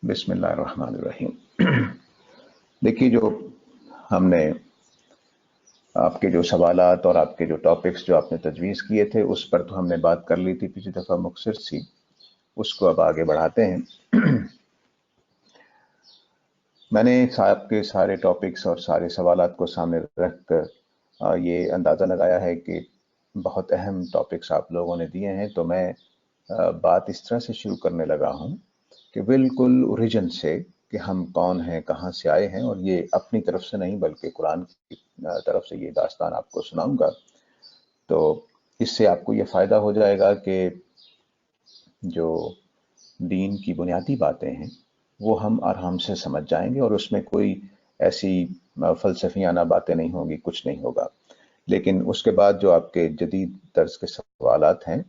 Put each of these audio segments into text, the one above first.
बिस्मिल्लाहिर्रहमानिर्रहीम। देखिए, जो हमने आपके जो सवालात और आपके जो टॉपिक्स जो आपने तजवीज़ किए थे उस पर तो हमने बात कर ली थी पिछली दफ़ा मुख्तसर सी। उसको अब आगे बढ़ाते हैं। मैंने आपके सारे टॉपिक्स और सारे सवालात को सामने रख कर ये अंदाज़ा लगाया है कि बहुत अहम टॉपिक्स आप लोगों ने दिए हैं, तो मैं बात इस तरह से शुरू करने लगा हूँ कि बिल्कुल ओरिजिन से, कि हम कौन हैं, कहाँ से आए हैं, और ये अपनी तरफ से नहीं बल्कि कुरान की तरफ से ये दास्तान आपको सुनाऊंगा। तो इससे आपको ये फ़ायदा हो जाएगा कि जो दीन की बुनियादी बातें हैं वो हम आराम से समझ जाएंगे, और उसमें कोई ऐसी फ़लसफ़ियाना बातें नहीं होंगी, कुछ नहीं होगा। लेकिन उसके बाद जो आपके जदीद तर्ज के सवालात हैं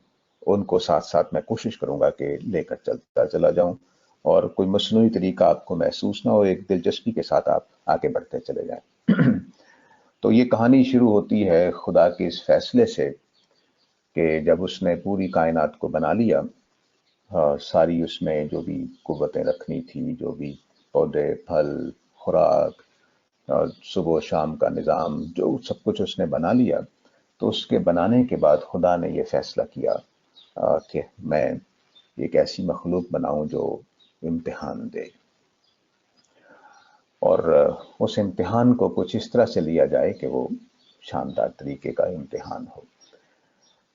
उनको साथ साथ मैं कोशिश करूंगा कि लेकर चलता चला जाऊं, और कोई मसनूई तरीका आपको महसूस ना हो, एक दिलचस्पी के साथ आप आगे बढ़ते चले जाएं। तो ये कहानी शुरू होती है खुदा के इस फैसले से कि जब उसने पूरी कायनात को बना लिया, सारी उसमें जो भी कुव्वतें रखनी थी, जो भी पौधे, फल, खुराक, सुबह शाम का निज़ाम, जो सब कुछ उसने बना लिया, तो उसके बनाने के बाद खुदा ने ये फैसला किया कि मैं एक ऐसी मखलूक बनाऊं जो इम्तिहान दे, और उस इम्तिहान को कुछ इस तरह से लिया जाए कि वो शानदार तरीके का इम्तिहान हो।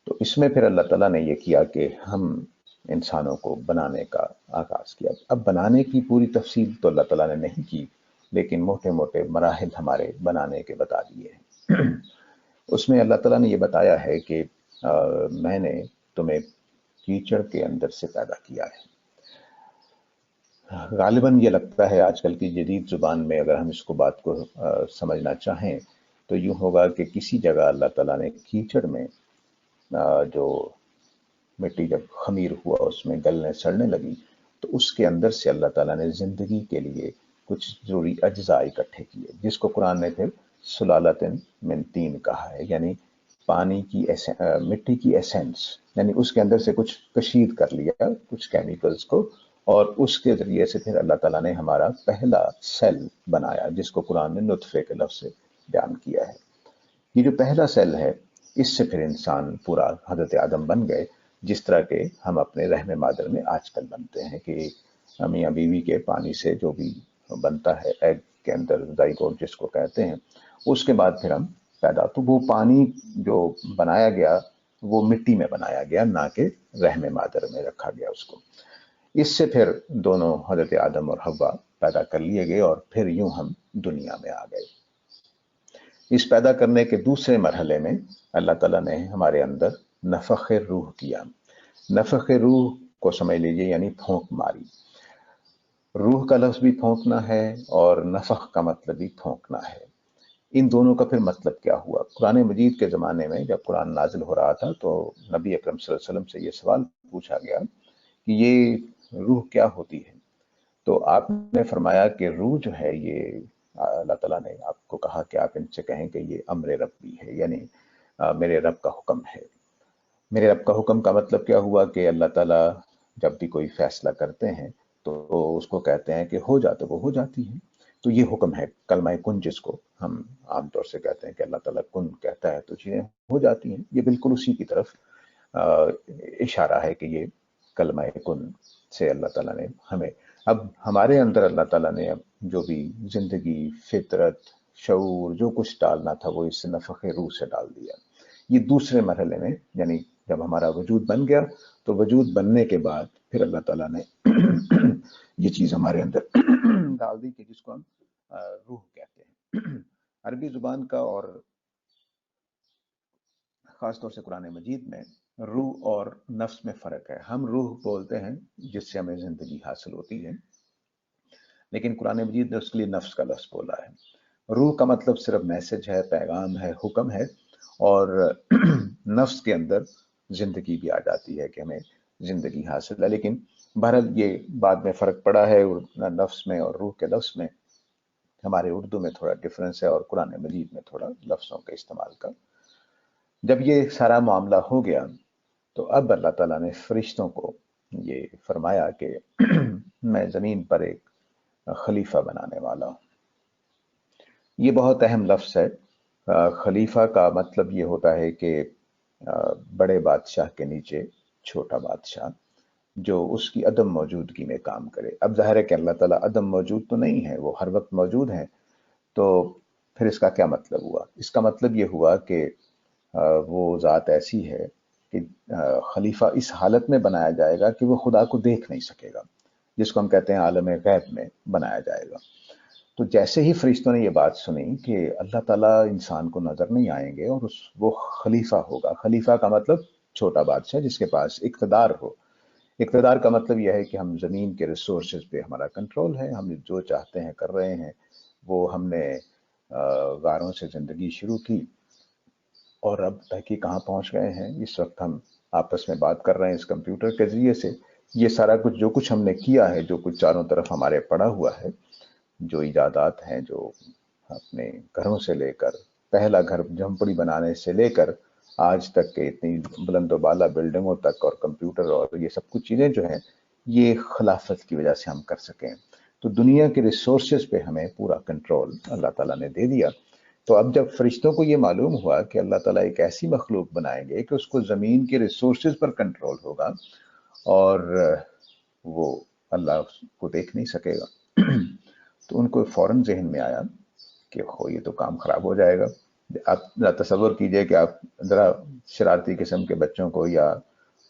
तो इसमें फिर अल्लाह ताला ने ये किया कि हम इंसानों को बनाने का आगाज़ किया। अब बनाने की पूरी तफसील तो अल्लाह ताला ने नहीं की, लेकिन मोटे मोटे मराहिल हमारे बनाने के बता दिए हैं। उसमें अल्लाह ताला ने ये बताया है कि मैंने तुम्हें कीचड़ के अंदर से पैदा किया है। गालिबन ये लगता है आजकल की जदीद जुबान में अगर हम इसको बात को समझना चाहें तो यूं होगा कि किसी जगह अल्लाह ताला ने कीचड़ में जो मिट्टी जब खमीर हुआ, उसमें गलने सड़ने लगी, तो उसके अंदर से अल्लाह ताला ने जिंदगी के लिए कुछ जरूरी अज्जा इकट्ठे किए, जिसको कुरान ने फिर सुलालतन मिन तीन कहा है, यानी पानी की मिट्टी की एसेंस, यानी उसके अंदर से कुछ कशीद कर लिया, कुछ केमिकल्स को, और उसके जरिए से फिर अल्लाह ताला ने हमारा पहला सेल बनाया, जिसको कुरान ने नुत्फे के लफ्ज़ से बयान किया है। ये जो पहला सेल है, इससे फिर इंसान पूरा हजरत आदम बन गए, जिस तरह के हम अपने रहम मादर में आजकल बनते हैं कि मियाँ बीवी के पानी से जो भी बनता है, एग के अंदर जाइगोट जिसको कहते हैं, उसके बाद फिर हम पैदा, तो वो पानी जो बनाया गया वो मिट्टी में बनाया गया, ना कि रहम मादर में रखा गया उसको। इससे फिर दोनों हजरत आदम और हव्वा पैदा कर लिए गए, और फिर यूं हम दुनिया में आ गए। इस पैदा करने के दूसरे मरहले में अल्लाह ताला ने हमारे अंदर नफ़ख़ रूह किया। नफ़ख़ रूह को समझ लीजिए यानी फूंक मारी। रूह का लफ्ज़ भी फूंकना है और नफ़ख़ का मतलब भी फूंकना है। इन दोनों का फिर मतलब क्या हुआ? कुरान मजीद के ज़माने में जब कुरान नाजिल हो रहा था तो नबी अकरम सल्लल्लाहु अलैहि वसल्लम से ये सवाल पूछा गया कि ये रूह क्या होती है? तो आपने फरमाया कि रूह जो है ये अल्लाह ताला ने आपको कहा कि आप इनसे कहें कि ये अम्र रब्बी है, यानी मेरे रब का हुक्म है। मेरे रब का हुक्म का मतलब क्या हुआ कि अल्लाह ताला जब भी कोई फैसला करते हैं तो उसको कहते हैं कि हो जा, तो वो हो जाती है। तो ये हुक्म है, कलमा कुन जिसको हम आमतौर से कहते हैं कि अल्लाह ताला कुन कहता है तो चीज़ें हो जाती हैं। ये बिल्कुल उसी की तरफ इशारा है कि ये कलमा कुन से अल्लाह ताला ने हमें, अब हमारे अंदर अल्लाह ताला ने अब जो भी जिंदगी, फितरत, शऊर जो कुछ डालना था वो इस नफ़ख़ रूह से डाल दिया। ये दूसरे मरहले में, यानी जब हमारा वजूद बन गया, तो वजूद बनने के बाद फिर अल्लाह ताला ने ये चीज़ हमारे अंदर डाल दी कि जिसको हम रूह कहते हैं। अरबी जुबान का और ख़ास तौर से कुरान मजीद में रूह और नफ्स में फ़र्क है। हम रूह बोलते हैं जिससे हमें ज़िंदगी हासिल होती है, लेकिन कुरान मजीद ने उसके लिए नफ्स का लफ्ज़ बोला है। रूह का मतलब सिर्फ मैसेज है, पैगाम है, हुक्म है, और नफ्स के अंदर ज़िंदगी भी आ जाती है कि हमें ज़िंदगी हासिल है। लेकिन बहरहाल ये बाद में फ़र्क पड़ा है नफ्स में और रूह के लफ्ज़ में। हमारे उर्दू में थोड़ा डिफरेंस है और कुरान मजीद में थोड़ा लफ्ज़ों के इस्तेमाल का। जब ये सारा मामला हो गया तो अब अल्लाह ताला ने फरिश्तों को یہ فرمایا کہ میں زمین پر ایک خلیفہ بنانے والا ہوں۔ یہ بہت اہم لفظ ہے۔ خلیفہ کا مطلب یہ ہوتا ہے کہ بڑے بادشاہ کے نیچے چھوٹا بادشاہ جو اس کی عدم موجودگی میں کام کرے۔ اب ظاہر ہے کہ اللہ تعالیٰ عدم موجود تو نہیں ہے، وہ ہر وقت موجود ہیں، تو پھر اس کا کیا مطلب ہوا؟ اس کا مطلب یہ ہوا کہ وہ ذات ایسی ہے کہ خلیفہ اس حالت میں بنایا جائے گا کہ وہ خدا کو دیکھ نہیں سکے گا، جس کو ہم کہتے ہیں عالم غیب میں بنایا جائے گا۔ تو جیسے ہی فرشتوں نے یہ بات سنی کہ اللہ تعالیٰ انسان کو نظر نہیں آئیں گے اور وہ خلیفہ ہوگا، خلیفہ کا مطلب چھوٹا بادشاہ جس کے پاس اقتدار ہو۔ اقتدار کا مطلب یہ ہے کہ ہم زمین کے ریسورسز پہ ہمارا کنٹرول ہے، ہم جو چاہتے ہیں کر رہے ہیں۔ وہ ہم نے غاروں سے زندگی شروع کی اور اب تحقیق کہاں پہنچ گئے ہیں؟ اس وقت ہم آپس میں بات کر رہے ہیں اس کمپیوٹر کے ذریعے سے۔ یہ سارا کچھ جو کچھ ہم نے کیا ہے، جو کچھ چاروں طرف ہمارے پڑا ہوا ہے، جو ایجادات ہیں، جو اپنے گھروں سے لے کر پہلا گھر جھونپڑی بنانے سے لے کر آج تک کے اتنی بلند و بالا بلڈنگوں تک، اور کمپیوٹر اور یہ سب کچھ چیزیں جو ہیں، یہ خلافت کی وجہ سے ہم کر سکیں۔ تو دنیا کے ریسورسز پہ ہمیں پورا کنٹرول اللہ تعالیٰ نے دے دیا۔ تو اب جب فرشتوں کو یہ معلوم ہوا کہ اللہ تعالیٰ ایک ایسی مخلوق بنائیں گے کہ اس کو زمین کے ریسورسز پر کنٹرول ہوگا اور وہ اللہ کو دیکھ نہیں سکے گا، تو ان کو فوراً ذہن میں آیا کہ یہ تو کام خراب ہو جائے گا۔ آپ ذرا تصور کیجئے کہ آپ ذرا شرارتی قسم کے بچوں کو، یا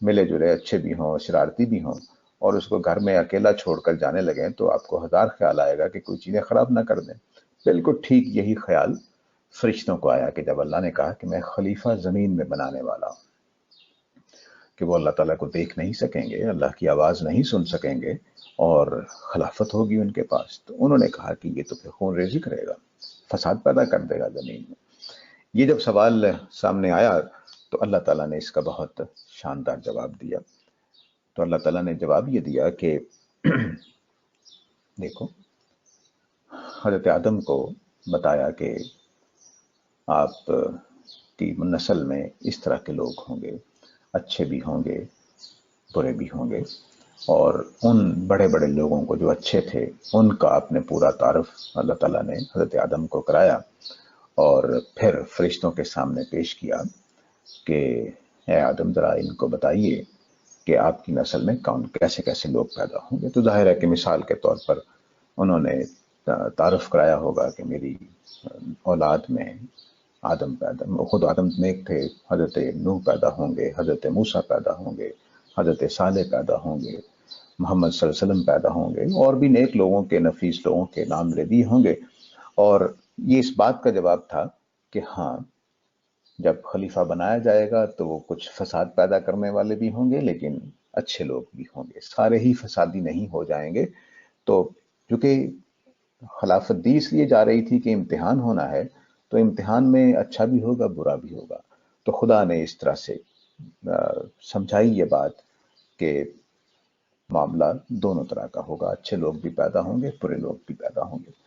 ملے جلے اچھے بھی ہوں شرارتی بھی ہوں، اور اس کو گھر میں اکیلا چھوڑ کر جانے لگیں، تو آپ کو ہزار خیال آئے گا کہ کوئی چیزیں خراب نہ کر دیں۔ بالکل ٹھیک یہی خیال فرشتوں کو آیا کہ جب اللہ نے کہا کہ میں خلیفہ زمین میں بنانے والا ہوں، کہ وہ اللہ تعالیٰ کو دیکھ نہیں سکیں گے، اللہ کی آواز نہیں سن سکیں گے، اور خلافت ہوگی ان کے پاس، تو انہوں نے کہا کہ یہ تو پھر خون ریزی کرے گا، فساد پیدا کر دے گا زمین میں۔ یہ جب سوال سامنے آیا تو اللہ تعالیٰ نے اس کا بہت شاندار جواب دیا۔ تو اللہ تعالیٰ نے جواب یہ دیا کہ دیکھو، حضرت آدم کو بتایا کہ آپ کی نسل میں اس طرح کے لوگ ہوں گے، اچھے بھی ہوں گے، برے بھی ہوں گے، اور ان بڑے بڑے لوگوں کو جو اچھے تھے ان کا اپنے پورا تعارف اللہ تعالیٰ نے حضرت آدم کو کرایا، اور پھر فرشتوں کے سامنے پیش کیا کہ اے آدم، ذرا ان کو بتائیے کہ آپ کی نسل میں کون کیسے کیسے لوگ پیدا ہوں گے۔ تو ظاہر ہے کہ مثال کے طور پر انہوں نے تعارف کرایا ہوگا کہ میری اولاد میں آدم پیدا، خود آدم نیک تھے، حضرت نوح پیدا ہوں گے، حضرت موسیٰ پیدا ہوں گے، حضرت صالح پیدا ہوں گے، محمد صلی اللہ علیہ وسلم پیدا ہوں گے، اور بھی نیک لوگوں کے، نفیس لوگوں کے نام لے دیے ہوں گے۔ اور یہ اس بات کا جواب تھا کہ ہاں، جب خلیفہ بنایا جائے گا تو وہ کچھ فساد پیدا کرنے والے بھی ہوں گے، لیکن اچھے لوگ بھی ہوں گے، سارے ہی فسادی نہیں ہو جائیں گے۔ تو چونکہ خلافت دی اس لیے جا رہی تھی کہ امتحان ہونا ہے، تو امتحان میں اچھا بھی ہوگا برا بھی ہوگا۔ تو خدا نے اس طرح سے سمجھائی یہ بات کہ معاملہ دونوں طرح کا ہوگا، اچھے لوگ بھی پیدا ہوں گے، برے لوگ بھی پیدا ہوں گے۔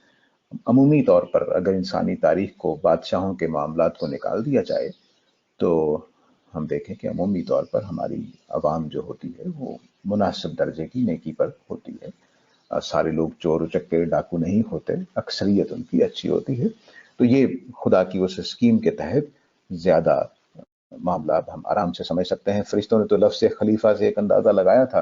عمومی طور پر اگر انسانی تاریخ کو، بادشاہوں کے معاملات کو نکال دیا جائے، تو ہم دیکھیں کہ عمومی طور پر ہماری عوام جو ہوتی ہے وہ مناسب درجے کی نیکی پر ہوتی ہے۔ سارے لوگ چور اچکے ڈاکو نہیں ہوتے، اکثریت ان کی اچھی ہوتی ہے۔ تو یہ خدا کی اس اسکیم کے تحت زیادہ معاملہ ہم آرام سے سمجھ سکتے ہیں۔ فرشتوں نے تو لفظ خلیفہ سے ایک اندازہ لگایا تھا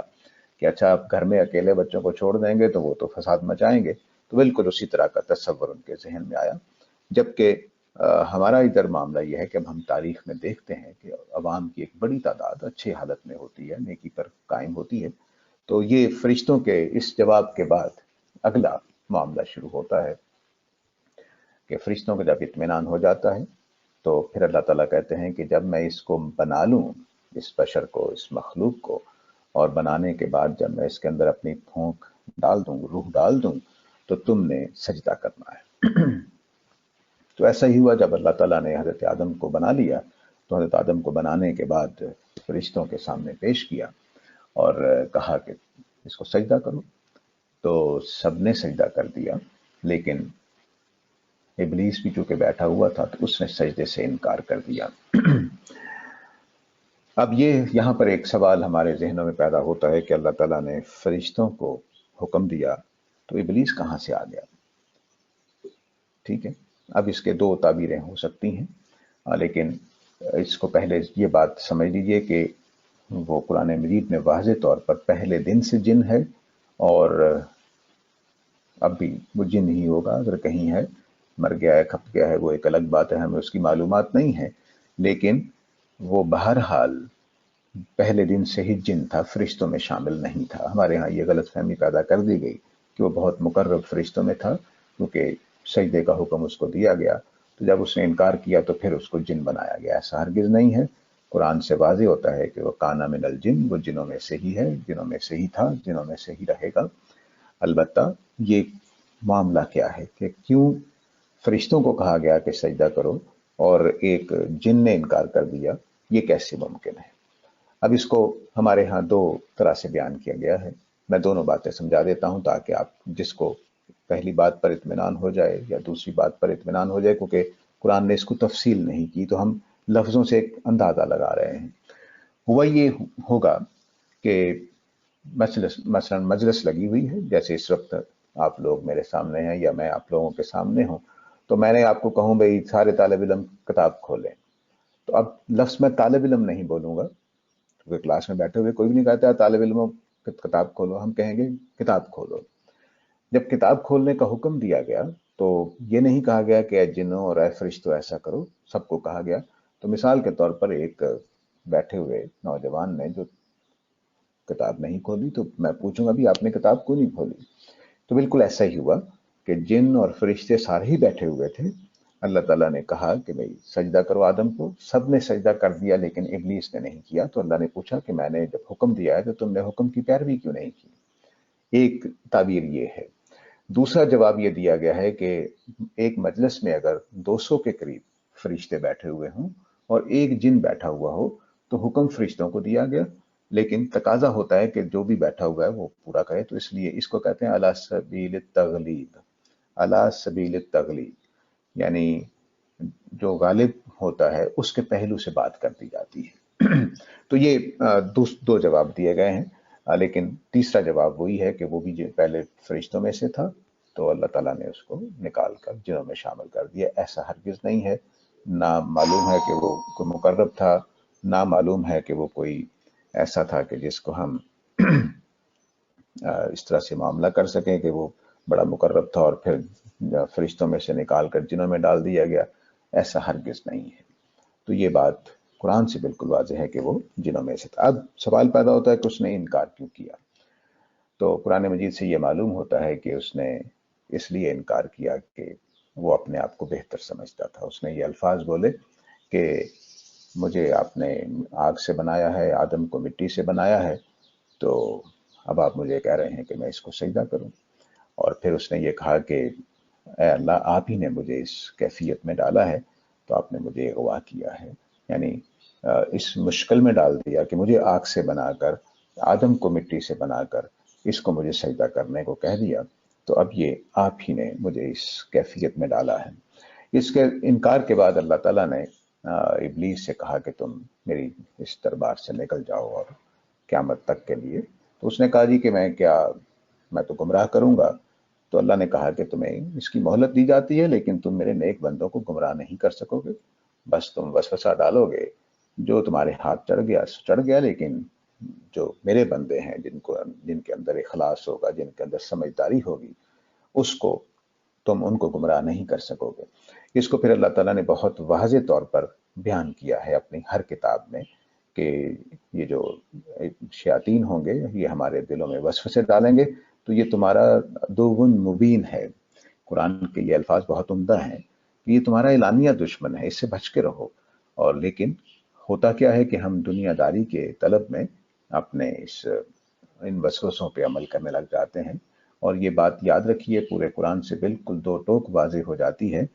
کہ اچھا، آپ گھر میں اکیلے بچوں کو چھوڑ دیں گے تو وہ تو فساد مچائیں گے، تو بالکل اسی طرح کا تصور ان کے ذہن میں آیا۔ جبکہ ہمارا ادھر معاملہ یہ ہے کہ اب ہم تاریخ میں دیکھتے ہیں کہ عوام کی ایک بڑی تعداد اچھی حالت میں ہوتی ہے، نیکی پر قائم ہوتی ہے۔ تو یہ فرشتوں کے اس جواب کے بعد اگلا معاملہ شروع ہوتا ہے کہ فرشتوں کو جب اطمینان ہو جاتا ہے تو پھر اللہ تعالیٰ کہتے ہیں کہ جب میں اس کو بنا لوں، اس بشر کو، اس مخلوق کو، اور بنانے کے بعد جب میں اس کے اندر اپنی پھونک ڈال دوں، روح ڈال دوں، تو تم نے سجدہ کرنا ہے۔ تو ایسا ہی ہوا، جب اللہ تعالیٰ نے حضرت آدم کو بنا لیا تو حضرت آدم کو بنانے کے بعد فرشتوں کے سامنے پیش کیا اور کہا کہ اس کو سجدہ کرو۔ تو سب نے سجدہ کر دیا، لیکن ابلیس بھی چونکہ بیٹھا ہوا تھا تو اس نے سجدے سے انکار کر دیا۔ अब ये यहाँ पर एक सवाल हमारे जहनों में पैदा होता है कि अल्लाह ताला ने फरिश्तों को हुक्म दिया तो इबलीस कहाँ से आ गया। ठीक है, अब इसके दो ताबीरें हो सकती हैं, लेकिन इसको पहले ये बात समझ लीजिए कि वो कुरान मजीद में वाज़ेह तौर पर पहले दिन से जिन है, और अब भी वो जिन ही होगा। अगर कहीं है, मर गया है, खप गया है, वो एक अलग बात है, हमें उसकी मालूमात नहीं है, लेकिन वो बहरहाल पहले दिन से ही जिन था, फरिश्तों में शामिल नहीं था। हमारे यहाँ ये गलतफहमी पैदा कर दी गई कि वो बहुत मुकर्रब फरिश्तों में था, क्योंकि सजदे का हुक्म उसको दिया गया, तो जब उसने इनकार किया तो फिर उसको जिन बनाया गया। ऐसा हरगिज नहीं है। कुरान से वाज़ेह होता है कि वो काना मिनल जिन, वो जिनों में से ही है, जिनों में से ही था, जिनों में से ही रहेगा। अलबत्ता ये मामला क्या है कि क्यों फरिश्तों को कहा गया कि सजदा करो और एक जिन ने इनकार कर दिया, ये कैसे मुमकिन है। अब इसको हमारे यहाँ दो तरह से बयान किया गया है। मैं दोनों बातें समझा देता हूं ताकि आप जिसको पहली बात पर इत्मीनान हो जाए या दूसरी बात पर इत्मीनान हो जाए, क्योंकि कुरान ने इसको तफसील नहीं की, तो हम लफ्जों से एक अंदाजा लगा रहे हैं। हुआ ये होगा कि मसलन मजलिस लगी हुई है, जैसे इस वक्त आप लोग मेरे सामने हैं या मैं आप लोगों के सामने हूं, तो मैंने आपको कहूं भाई सारे तालिब इल्म किताब खोलें, तो अब लफ्ज मैं तालिब इल्म नहीं बोलूंगा, क्योंकि क्लास में बैठे हुए कोई भी नहीं कहता है तालिब इल्मों किताब खोलो, हम कहेंगे किताब खोलो। जब किताब खोलने का हुक्म दिया गया तो ये नहीं कहा गया कि जिन्नों और फरिश्तों ऐसा करो, सबको कहा गया। तो मिसाल के तौर पर एक बैठे हुए नौजवान ने जो किताब नहीं खोली, तो मैं पूछूंगा भी आपने किताब क्यों नहीं खोली। तो बिल्कुल ऐसा ही हुआ कि जिन और फरिश्ते सारे ही बैठे हुए थे। अल्लाह ताला ने कहा कि भाई सजदा करो आदम को, सब ने सजदा कर दिया, लेकिन इब्लीस ने नहीं किया। तो अल्लाह ने पूछा कि मैंने जब हुक्म दिया है तो तुमने हुक्म की पैरवी क्यों नहीं की। एक ताबीर ये है। दूसरा जवाब ये दिया गया है कि एक मजलिस में अगर 200 के करीब फरिश्ते बैठे हुए हों और एक जिन बैठा हुआ हो, तो हुक्म फरिश्तों को दिया गया, लेकिन तकाजा होता है कि जो भी बैठा हुआ है वो पूरा करे। तो इसलिए इसको कहते हैं अला सबील तगलीब। अला सबील तगलीब यानी जो गालिब होता है उसके पहलू से बात कर दी जाती है। तो ये दो जवाब दिए गए हैं, लेकिन तीसरा जवाब वही है कि वो भी पहले फरिश्तों में से था, तो अल्लाह ताला ने उसको निकाल कर जिनों में शामिल कर दिया। ऐसा हरगिज नहीं है। ना मालूम है कि वो कोई मुकर्रब था, ना मालूम है कि वो कोई ऐसा था कि जिसको हम इस तरह से मामला कर सकें कि वो बड़ा मुकर्रब था और फिर फरिश्तों में से निकाल कर जिनों में डाल दिया गया। ऐसा हरगिज नहीं है। तो ये बात कुरान से बिल्कुल वाज़ेह है कि वो जिनों में से था। अब सवाल पैदा होता है कि उसने इनकार क्यों किया। तो कुरान मजीद से ये मालूम होता है कि उसने इसलिए इनकार किया कि वो अपने आप को बेहतर समझता था। उसने ये अल्फाज बोले कि मुझे आपने आग से बनाया है, आदम को मिट्टी से बनाया है, तो अब आप मुझे कह रहे हैं कि मैं इसको सजदा करूं। और फिर उसने ये कहा कि ए अल्लाह, आप ही ने मुझे इस कैफियत में डाला है, तो आपने मुझे अगवा किया है, यानी इस मुश्किल में डाल दिया कि मुझे आग से बनाकर, आदम को मिट्टी से बनाकर इसको मुझे सजदा करने को कह दिया, तो अब ये आप ही ने मुझे इस कैफियत में डाला है। इसके इनकार के बाद अल्लाह ताला ने इब्लीस से कहा कि तुम मेरी इस दरबार से निकल जाओ और क़यामत तक के लिए। तो उसने कहा जी कि मैं तो गुमराह करूंगा। तो अल्लाह ने कहा कि तुम्हें इसकी मोहलत दी जाती है, लेकिन तुम मेरे नेक बंदों को गुमराह नहीं कर सकोगे। बस तुम वसवसा डालोगे, जो तुम्हारे हाथ चढ़ गया, लेकिन जो मेरे बंदे हैं जिनके अंदर इखलास होगा, जिनके अंदर समझदारी होगी, उसको तुम उनको गुमराह नहीं कर सकोगे। इसको फिर अल्लाह ताला ने बहुत वाज़ेह तौर पर बयान किया है अपनी हर किताब में कि ये जो शयातीन होंगे, ये हमारे दिलों में वसवसे डालेंगे, तो ये तुम्हारा दुगुन मुबीन है। कुरान के ये अल्फाज बहुत उम्दा हैं कि ये तुम्हारा एलानिया दुश्मन है, इससे बच के रहो। और लेकिन होता क्या है कि हम दुनियादारी के तलब में अपने इन वसवसों पे अमल करने लग जाते हैं। और ये बात याद रखिए, पूरे कुरान से बिल्कुल दो टोक वाज़ेह हो जाती है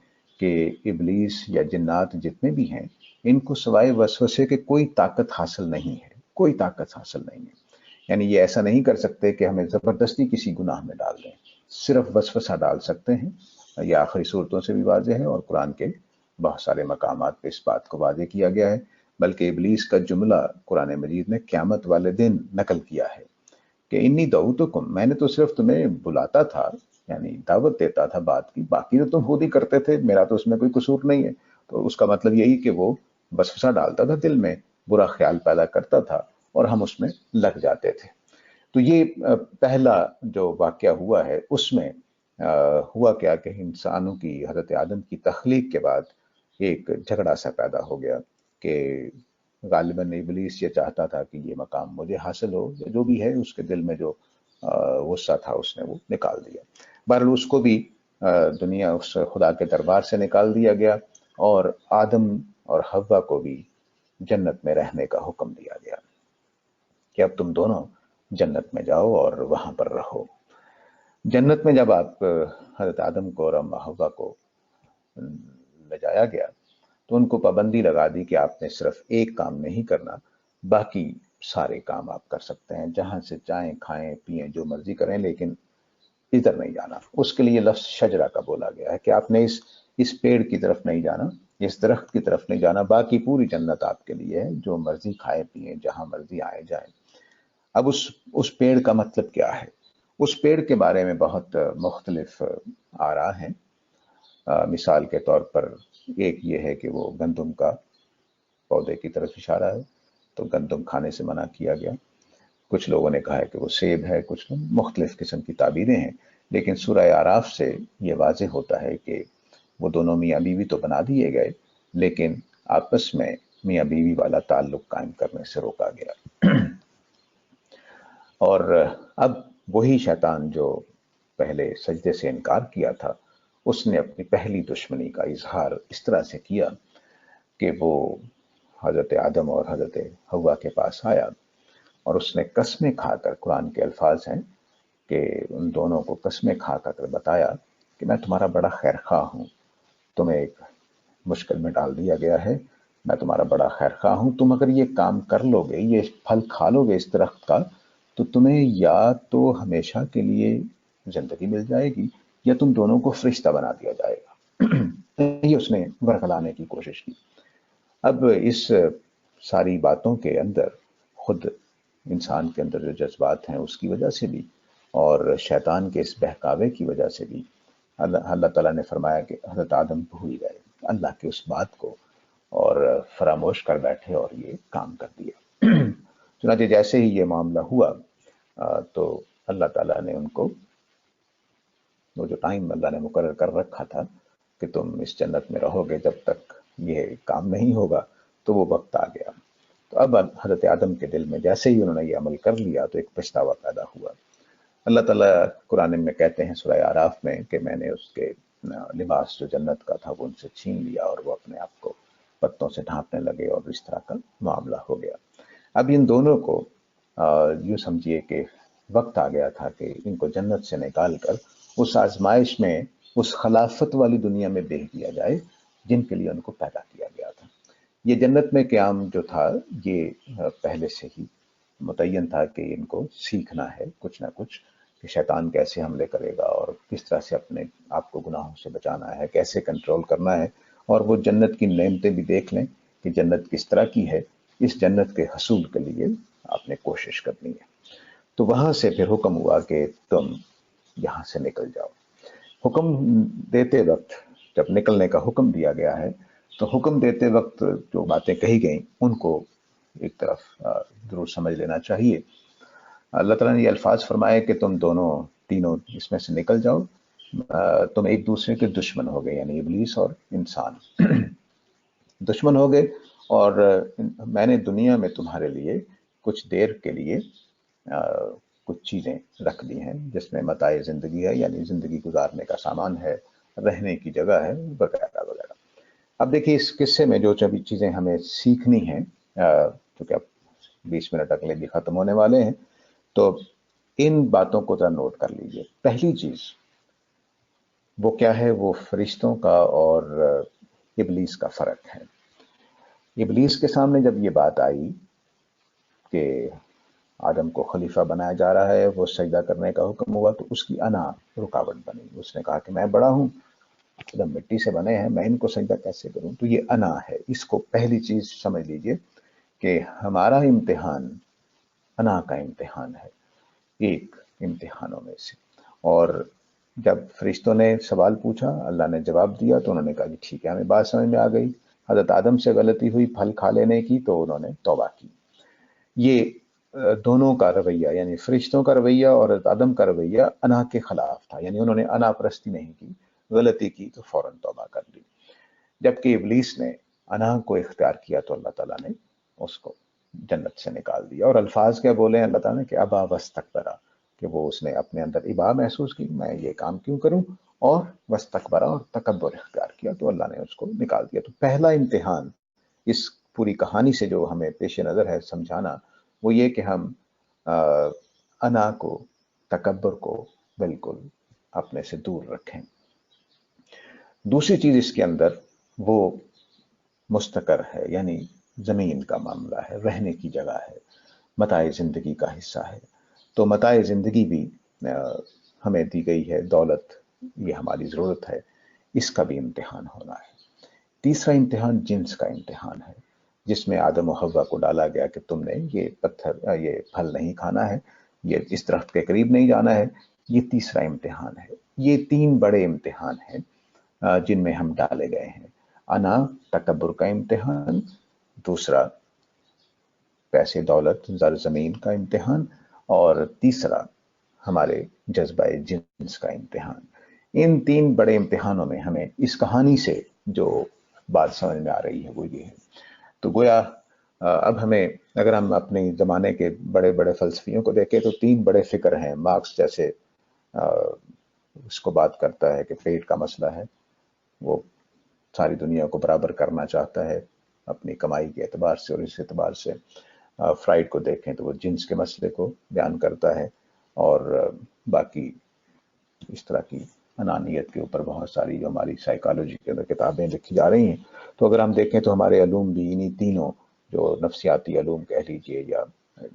कि इब्लीस या जिन्नात जितने भी हैं, इनको सिवाय वसवसे के कोई ताकत हासिल नहीं है, कोई ताकत हासिल नहीं है। यानी ये ऐसा नहीं कर सकते कि हमें ज़बरदस्ती किसी गुनाह में डाल दें, सिर्फ वसवसा डाल सकते हैं। ये आखिरी सूरतों से भी वाज़ेह है और कुरान के बहुत सारे मकामात पे इस बात को वाज़ेह किया गया है। بلکہ ابلیس کا جملہ قرآن مجید نے قیامت والے دن نقل کیا ہے کہ انی دعوتکم، میں نے تو صرف تمہیں بلاتا تھا، یعنی دعوت دیتا تھا بات کی، باقی تو تم خود ہی کرتے تھے، میرا تو اس میں کوئی قصور نہیں ہے۔ تو اس کا مطلب یہی کہ وہ وسوسہ ڈالتا تھا دل میں، برا خیال پیدا کرتا تھا اور ہم اس میں لگ جاتے تھے۔ تو یہ پہلا جو واقعہ ہوا ہے اس میں ہوا کیا کہ انسانوں کی، حضرت آدم کی تخلیق کے بعد ایک جھگڑا سا پیدا ہو گیا کہ غالباً ابلیس یہ چاہتا تھا کہ یہ مقام مجھے حاصل ہو، یا جو بھی ہے اس کے دل میں جو غصہ تھا اس نے وہ نکال دیا۔ بہرحال اس کو بھی دنیا، اس خدا کے دربار سے نکال دیا گیا، اور آدم اور حوا کو بھی جنت میں رہنے کا حکم دیا گیا کہ اب تم دونوں جنت میں جاؤ اور وہاں پر رہو۔ جنت میں جب آپ حضرت آدم کو اور اما حوا کو لے جایا گیا تو ان کو پابندی لگا دی کہ آپ نے صرف ایک کام نہیں کرنا، باقی سارے کام آپ کر سکتے ہیں، جہاں سے چاہیں کھائیں پئیں جو مرضی کریں، لیکن ادھر نہیں جانا۔ اس کے لیے لفظ شجرہ کا بولا گیا ہے کہ آپ نے اس پیڑ کی طرف نہیں جانا، اس درخت کی طرف نہیں جانا، باقی پوری جنت آپ کے لیے ہے، جو مرضی کھائیں پئیں، جہاں مرضی آئے جائیں۔ اب اس پیڑ کا مطلب کیا ہے؟ اس پیڑ کے بارے میں بہت مختلف آراء ہیں۔ مثال کے طور پر ایک یہ ہے کہ وہ گندم کا پودے کی طرف اشارہ ہے، تو گندم کھانے سے منع کیا گیا۔ کچھ لوگوں نے کہا ہے کہ وہ سیب ہے، کچھ مختلف قسم کی تعبیریں ہیں، لیکن سورہ اعراف سے یہ واضح ہوتا ہے کہ وہ دونوں میاں بیوی تو بنا دیے گئے، لیکن آپس میں میاں بیوی والا تعلق قائم کرنے سے روکا گیا۔ اور اب وہی شیطان جو پہلے سجدے سے انکار کیا تھا، اس نے اپنی پہلی دشمنی کا اظہار اس طرح سے کیا کہ وہ حضرت آدم اور حضرت حوا کے پاس آیا، اور اس نے قسمیں کھا کر، قرآن کے الفاظ ہیں کہ ان دونوں کو قسمیں کھا کر بتایا کہ میں تمہارا بڑا خیر خواہ ہوں، تمہیں ایک مشکل میں ڈال دیا گیا ہے، میں تمہارا بڑا خیر خواہ ہوں، تم اگر یہ کام کر لو گے، یہ پھل کھا لو گے اس درخت کا، تو تمہیں یا تو ہمیشہ کے لیے زندگی مل جائے گی، یا تم دونوں کو فرشتہ بنا دیا جائے گا۔ یہ اس نے ورگلانے کی کوشش کی۔ اب اس ساری باتوں کے اندر خود انسان کے اندر جو جذبات ہیں اس کی وجہ سے بھی، اور شیطان کے اس بہکاوے کی وجہ سے بھی، اللہ تعالیٰ نے فرمایا کہ حضرت آدم بھول گئے اللہ کے اس بات کو اور فراموش کر بیٹھے اور یہ کام کر دیا۔ چنانچہ جیسے ہی یہ معاملہ ہوا تو اللہ تعالیٰ نے ان کو وہ جو ٹائم اللہ نے مقرر کر رکھا تھا کہ تم اس جنت میں رہو گے جب تک یہ کام نہیں ہوگا، تو وہ وقت آ گیا۔ تو اب حضرت آدم کے دل میں جیسے ہی انہوں نے یہ عمل کر لیا تو ایک پچھتاوا پیدا ہوا۔ اللہ تعالیٰ قرآن میں کہتے ہیں سورہ اعراف میں کہ میں نے اس کے لباس جو جنت کا تھا وہ ان سے چھین لیا، اور وہ اپنے آپ کو پتوں سے ڈھانپنے لگے، اور اس طرح کا معاملہ ہو گیا۔ اب ان دونوں کو یوں سمجھیے کہ وقت آ گیا تھا کہ ان کو جنت سے نکال کر اس آزمائش میں، اس خلافت والی دنیا میں بھیج دیا جائے جن کے لیے ان کو پیدا کیا گیا تھا۔ یہ جنت میں قیام جو تھا یہ پہلے سے ہی متعین تھا کہ ان کو سیکھنا ہے کچھ نہ کچھ، کہ شیطان کیسے حملے کرے گا اور کس طرح سے اپنے آپ کو گناہوں سے بچانا ہے، کیسے کنٹرول کرنا ہے، اور وہ جنت کی نعمتیں بھی دیکھ لیں کہ جنت کس طرح کی ہے۔ اس جنت کے حصول کے لیے آپ نے کوشش کرنی ہے۔ تو وہاں سے پھر حکم ہوا کہ تم یہاں سے نکل جاؤ۔ حکم دیتے وقت جب نکلنے کا حکم دیا گیا ہے تو حکم دیتے وقت جو باتیں کہی گئیں ان کو ایک طرف ضرور سمجھ لینا چاہیے۔ اللہ تعالیٰ نے یہ الفاظ فرمائے کہ تم دونوں تینوں اس میں سے نکل جاؤ، تم ایک دوسرے کے دشمن ہو گئے، یعنی ابلیس اور انسان دشمن ہو گئے، اور میں نے دنیا میں تمہارے لیے کچھ دیر کے لیے کچھ چیزیں رکھ دی ہیں، جس میں متاع زندگی ہے، یعنی زندگی گزارنے کا سامان ہے، رہنے کی جگہ ہے، وغیرہ وغیرہ۔ اب دیکھیے اس قصے میں جو چبھی چیزیں ہمیں سیکھنی ہیں، چونکہ اب 20 منٹ اگلے بھی ختم ہونے والے ہیں، تو ان باتوں کو ذرا نوٹ کر لیجئے۔ پہلی چیز وہ کیا ہے؟ وہ فرشتوں کا اور ابلیس کا فرق ہے۔ ابلیس کے سامنے جب یہ بات آئی کہ آدم کو خلیفہ بنایا جا رہا ہے، وہ سجدہ کرنے کا حکم ہوا، تو اس کی انا رکاوٹ بنی۔ اس نے کہا کہ میں بڑا ہوں، एकदम मिट्टी से बने हैं, मैं इनको सजदा कैसे करूं? तो ये अना है। इसको पहली चीज समझ लीजिए कि हमारा इम्तिहान अना का इम्तिहान है, एक इम्तिहानों में से। और जब फरिश्तों ने सवाल पूछा, अल्लाह ने जवाब दिया, तो उन्होंने कहा कि ठीक है, हमें बात समझ में आ गई। हजरत आदम से गलती हुई फल खा लेने की, तो उन्होंने तौबा की। ये दोनों का रवैया, यानी फरिश्तों का रवैया और हजरत आदम का रवैया अना के खिलाफ था, यानी उन्होंने अना परस्ती नहीं की, गलती की तो फौरन तौबा कर ली। जबकि इब्लीस ने अना को इख्तियार किया तो अल्लाह ताला ने उसको जन्नत से निकाल दिया। और अल्फाज क्या बोले अल्लाह ताला ने कि अबा वस्तकबरा, कि वो उसने अपने अंदर इबा महसूस की, मैं ये काम क्यों करूं, और वस्तकबरा, और तकब्बुर इख्तियार किया, तो अल्लाह ने उसको निकाल दिया। तो पहला इम्तिहान इस पूरी कहानी से जो हमें पेश नज़र है समझाना, वो ये कि हम अ, अना को, तकब्बुर को बिल्कुल अपने से दूर रखें। दूसरी चीज इसके अंदर वो मुस्तकर है, यानी जमीन का मामला है, रहने की जगह है, मताए जिंदगी का हिस्सा है। तो मताए जिंदगी भी हमें दी गई है, दौलत ये हमारी जरूरत है, इसका भी इम्तिहान होना है। तीसरा इम्तिहान जिन्स का इम्तिहान है, जिसमें आदम और हव्वा को डाला गया कि तुमने ये पत्थर, ये फल नहीं खाना है, ये इस दरख्त के करीब नहीं जाना है। ये तीसरा इम्तिहान है। ये तीन बड़े इम्तिहान हैं जिनमें हम डाले गए हैं। अना, तकब्बुर का इम्तिहान, दूसरा पैसे दौलत ज़र ज़मीन का इम्तिहान, और तीसरा हमारे जज्बा जिन्स का इम्तिहान। इन तीन बड़े इम्तिहानों में हमें इस कहानी से जो बात समझ में आ रही है वो ये है। तो गोया अब हमें, अगर हम अपने ज़माने के बड़े बड़े फलसफियों को देखें तो तीन बड़े फिक्र हैं। मार्क्स जैसे उसको बात करता है कि पेट का मसला है, वो सारी दुनिया को बराबर करना चाहता है अपनी कमाई के एतबार से, और इस एतबार से फ्राइड को देखें तो वो जिन्स के मसले को बयान करता है। और बाकी इस तरह की अनानियत के ऊपर बहुत सारी जो हमारी साइकोलॉजी के अंदर किताबें लिखी जा रही हैं। तो अगर हम देखें तो हमारे अलूम भी इन्हीं तीनों, जो नफ्सियाती अलूम कह लीजिए या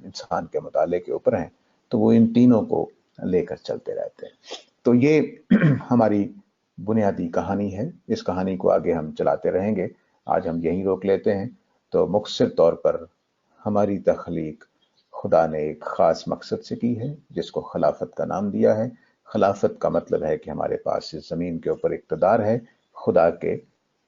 इंसान के मुताले के ऊपर हैं, तो वो इन तीनों को लेकर चलते रहते हैं। तो ये हमारी बुनियादी कहानी है। इस कहानी को आगे हम चलाते रहेंगे। आज हम यहीं रोक लेते हैं। तो मुख्तसर तौर पर हमारी तख्लीक खुदा ने एक ख़ास मकसद से की है, जिसको खिलाफत का नाम दिया है। खिलाफत का मतलब है कि हमारे पास इस ज़मीन के ऊपर इक़्तिदार है, खुदा के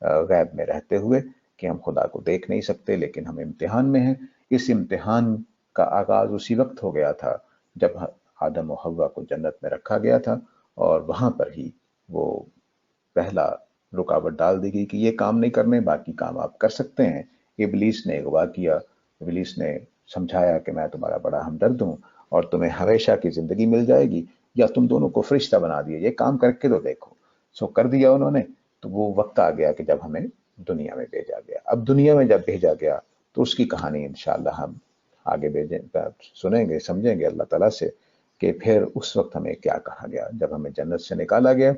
गैब में रहते हुए, कि हम खुदा को देख नहीं सकते, लेकिन हम इम्तिहान में हैं। इस इम्तिहान का आगाज़ उसी वक्त हो गया था जब आदम और हव्वा को जन्नत में रखा गया था, और वहाँ पर ही वो पहला रुकावट डाल दी गई कि ये काम नहीं करने, बाकी काम आप कर सकते हैं। इबलीस ने अगवा किया, इबलीस ने समझाया कि मैं तुम्हारा बड़ा हमदर्द हूं और तुम्हें हमेशा की जिंदगी मिल जाएगी, या तुम दोनों को फरिश्ता बना दिए, ये काम करके तो देखो। सो कर दिया उन्होंने। तो वो वक्त आ गया कि जब हमें दुनिया में भेजा गया। अब दुनिया में जब भेजा गया तो उसकी कहानी इंशाअल्लाह हम आगे भेजें, सुनेंगे, समझेंगे अल्लाह ताला से कि फिर उस वक्त हमें क्या कहा गया। जब हमें जन्नत से निकाला गया